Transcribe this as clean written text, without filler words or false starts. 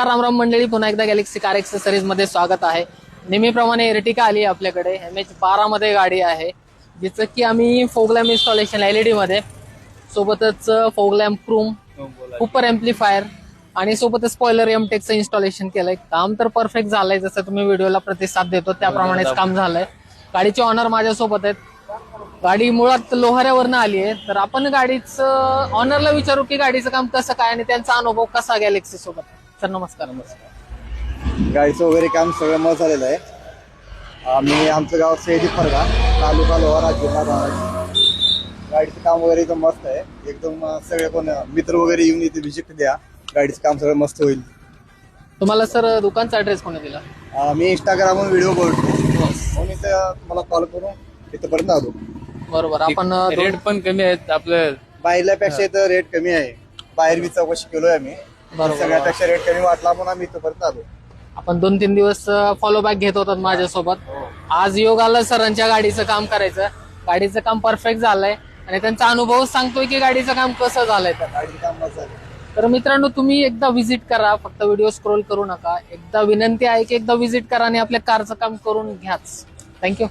राम राम मंडळी, पुन्हा एकदा गॅलेक्सी कार एक्सेसरीज मध्ये स्वागत आहे. नेहमीप्रमाणे एर्टिका आली आपल्याकडे. MH12 मध्ये गाडी आहे, जिचं की आम्ही फोग लॅम्प इन्स्टॉलेशन LED मध्ये, सोबतच फोग लॅम्प क्रूम, कुपर एम्प्लिफायर आणि सोबतच स्पॉइलर एमटेकचं इन्स्टॉलेशन केलंय. काम तर परफेक्ट झालंय, जसं तुम्ही व्हिडिओला प्रतिसाद देतो त्याप्रमाणेच काम झालंय. गाडीचे ऑनर माझ्यासोबत आहेत. गाडी मुळात लोहाऱ्यावरनं आली आहे, तर आपण गाडीचं ऑनरला विचारू की गाडीचं काम कसं काय आणि त्यांचा अनुभव कसा गॅलेक्सी सोबत. सर नमस्कार. गाडीचं वगैरे काम सगळं मस्त झालेलं आहे. आम्ही आमचं गाव सेजी फरगा, तालुका लोहारा, जिल्हा धाराशिव. गाडीचं काम वगैरे एकदम मस्त आहे. एकदम सगळे कोण मित्र वगैरे येऊन इथे व्हिजिट द्या. गाडीचं काम सगळं मस्त होईल. तुम्हाला सर दुकानचा ऍड्रेस कोणी दिला? मी इंस्टाग्रामवर व्हिडिओ बघतो म्हणून इथं मला कॉल करून इथंपर्यंत आलो. बरोबर. आपण रेट पण कमी आहेत आपलं. बाहेरल्यापेक्षा इथं रेट कमी आहे. बाहेर बी चौकशी केलोय आम्ही, सगळ्यापेक्षा रेट कमी वाटला म्हणून आम्ही इथंपर्यंत आलो. आपण 2-3 दिवस फॉलो बॅक घेत होतात माझ्यासोबत. आज योग आला सरांच्या गाडीचं काम करायचं. गाडीचं काम परफेक्ट झालंय आणि त्यांचा अनुभव सांगतोय की गाडीचं काम कसं झालंय. तर गाडीचं काम मस्त झालं. तर मित्रांनो, तुम्ही एकदा व्हिजिट करा, फक्त व्हिडिओ स्क्रोल करू नका. एकदा विनंती आहे की एकदा व्हिजिट करा आणि आपल्या कारचं काम करून घ्याच. थँक्यू.